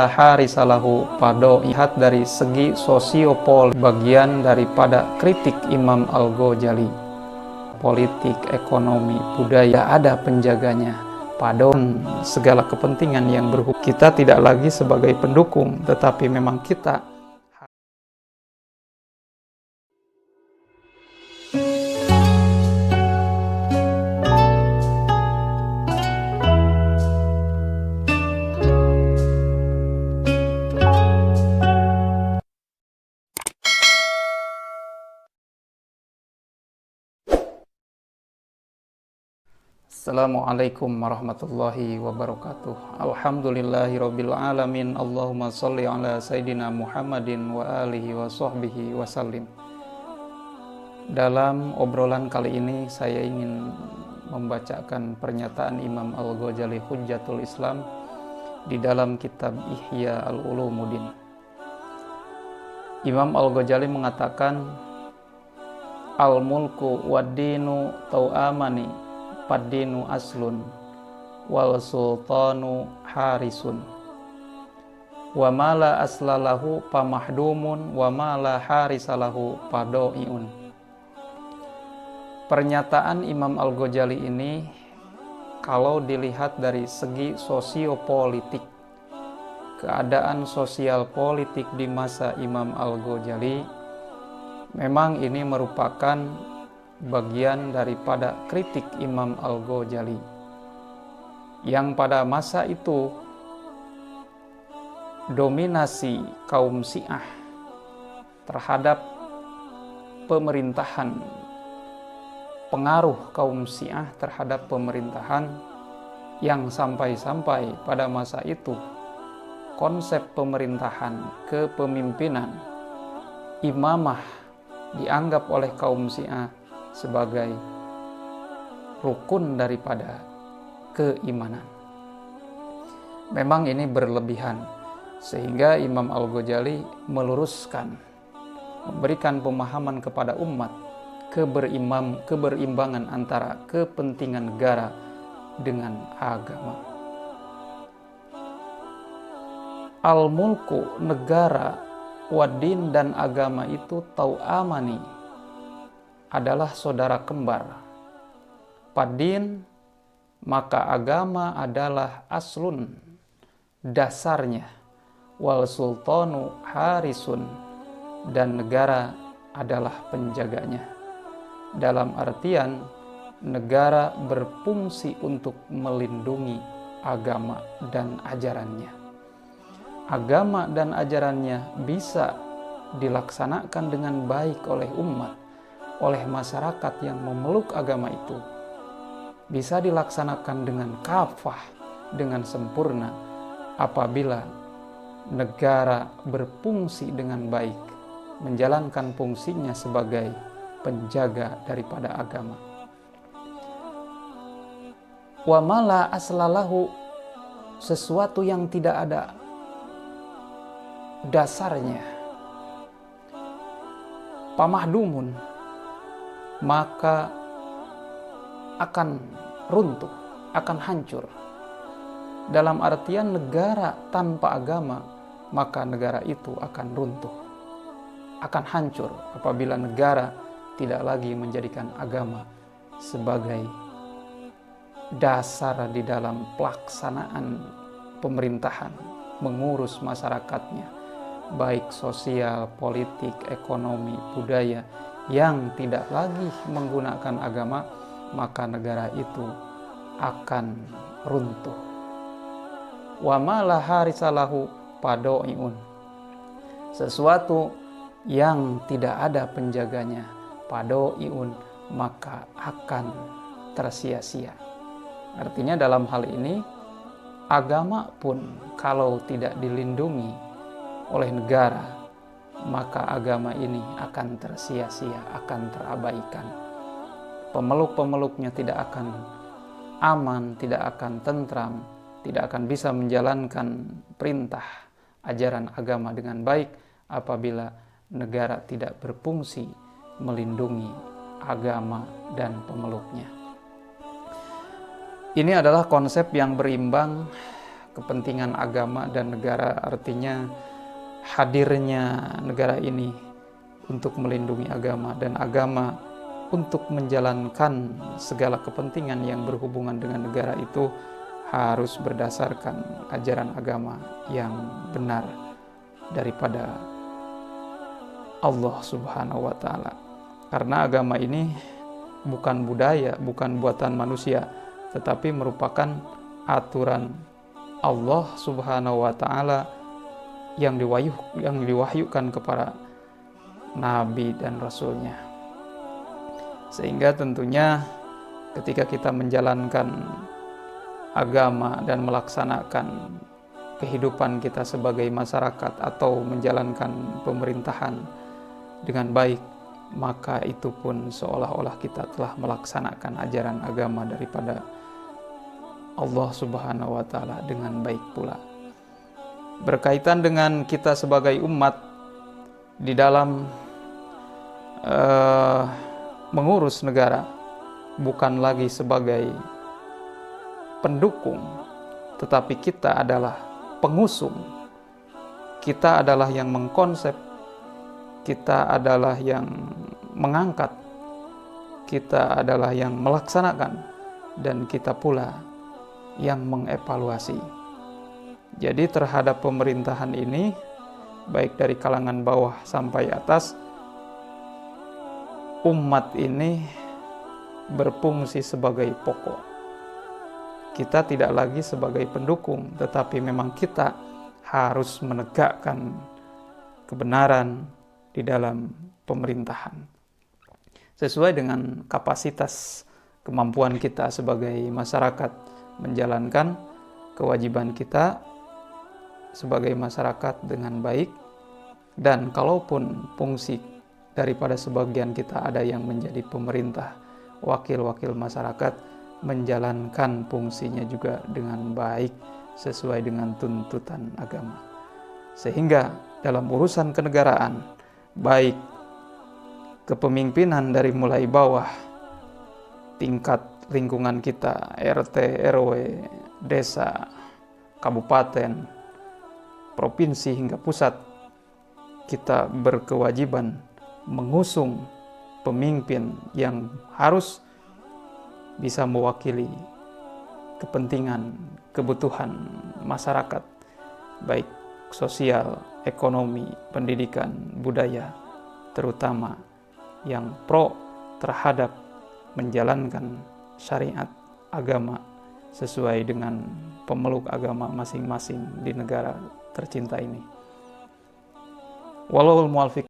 Harisalahu Pado lihat dari segi sosiopol, bagian daripada kritik Imam Al-Ghazali, politik, ekonomi, budaya, ada penjaganya. Pado segala kepentingan yang berhubungan, kita tidak lagi sebagai pendukung, tetapi memang kita Assalamualaikum warahmatullahi wabarakatuh. Alhamdulillahirabbil alamin. Allahumma sholli ala sayidina Muhammadin wa alihi wa sahbihi wasallim. Dalam obrolan kali ini saya ingin membacakan pernyataan Imam Al-Ghazali Hujjatul Islam di dalam kitab Ihya Al-Ulumuddin. Imam Al-Ghazali mengatakan, al-mulku wad-dinu tau'amani Padinu aslun wal sultanu harisun wa mala aslalahu pamahdumun wa mala harisalahu padoiun. Pernyataan Imam Al-Ghazali ini kalau dilihat dari segi sosiopolitik, keadaan sosial politik di masa Imam Al-Ghazali, memang ini merupakan bagian daripada kritik Imam Al-Ghazali yang pada masa itu dominasi kaum Syiah terhadap pemerintahan, pengaruh kaum Syiah terhadap pemerintahan, yang sampai-sampai pada masa itu konsep pemerintahan, kepemimpinan, imamah dianggap oleh kaum Syiah sebagai rukun daripada keimanan. Memang ini berlebihan, sehingga Imam Al-Ghazali meluruskan, memberikan pemahaman kepada umat keberimbangan antara kepentingan negara dengan agama. Al-mulku, negara, wadin, dan agama itu tau'amani, adalah saudara kembar. Padin, maka agama adalah aslun, dasarnya. Wal sultanu harisun, dan negara adalah penjaganya. Dalam artian, negara berfungsi untuk melindungi agama dan ajarannya. Agama dan ajarannya bisa dilaksanakan dengan baik oleh umat, oleh masyarakat yang memeluk agama itu, bisa dilaksanakan dengan kafah, dengan sempurna, apabila negara berfungsi dengan baik, menjalankan fungsinya sebagai penjaga daripada agama. Wa mala aslalahu, sesuatu yang tidak ada dasarnya, pamahdumun, maka akan runtuh, akan hancur. Dalam artian negara tanpa agama, maka negara itu akan runtuh, akan hancur apabila negara tidak lagi menjadikan agama sebagai dasar di dalam pelaksanaan pemerintahan, mengurus masyarakatnya, baik sosial, politik, ekonomi, budaya, yang tidak lagi menggunakan agama, maka negara itu akan runtuh. Wa ma la harisalahu padoiun, sesuatu yang tidak ada penjaganya, padoiun, maka akan tersia-sia. Artinya dalam hal ini, agama pun kalau tidak dilindungi oleh negara, maka agama ini akan tersia-sia, akan terabaikan. Pemeluk-pemeluknya tidak akan aman, tidak akan tentram, tidak akan bisa menjalankan perintah ajaran agama dengan baik apabila negara tidak berfungsi melindungi agama dan pemeluknya. Ini adalah konsep yang berimbang kepentingan agama dan negara, artinya hadirnya negara ini untuk melindungi agama, dan agama untuk menjalankan segala kepentingan yang berhubungan dengan negara itu harus berdasarkan ajaran agama yang benar daripada Allah Subhanahu wa Ta'ala. Karena agama ini bukan budaya, bukan buatan manusia, tetapi merupakan aturan Allah Subhanahu wa Ta'ala yang diwahyukan kepada Nabi dan Rasulnya. Sehingga tentunya ketika kita menjalankan agama dan melaksanakan kehidupan kita sebagai masyarakat atau menjalankan pemerintahan dengan baik, maka itu pun seolah-olah kita telah melaksanakan ajaran agama daripada Allah Subhanahu wa Ta'ala dengan baik pula. Berkaitan dengan kita sebagai umat di dalam mengurus negara, bukan lagi sebagai pendukung, tetapi kita adalah pengusung. Kita adalah yang mengkonsep, kita adalah yang mengangkat, kita adalah yang melaksanakan, dan kita pula yang mengevaluasi. Jadi terhadap pemerintahan ini, baik dari kalangan bawah sampai atas, umat ini berfungsi sebagai pokok. Kita tidak lagi sebagai pendukung, tetapi memang kita harus menegakkan kebenaran di dalam pemerintahan sesuai dengan kapasitas kemampuan kita sebagai masyarakat menjalankan kewajiban kita sebagai masyarakat dengan baik. Dan kalaupun fungsi daripada sebagian kita ada yang menjadi pemerintah, wakil-wakil masyarakat menjalankan fungsinya juga dengan baik sesuai dengan tuntutan agama. Sehingga dalam urusan kenegaraan, baik kepemimpinan dari mulai bawah, tingkat lingkungan kita, RT, RW, desa, kabupaten, provinsi hingga pusat, kita berkewajiban mengusung pemimpin yang harus bisa mewakili kepentingan, kebutuhan masyarakat, baik sosial, ekonomi, pendidikan, budaya, terutama yang pro terhadap menjalankan syariat agama sesuai dengan pemeluk agama masing-masing di negara tercinta ini. Wallahul muwaffiq.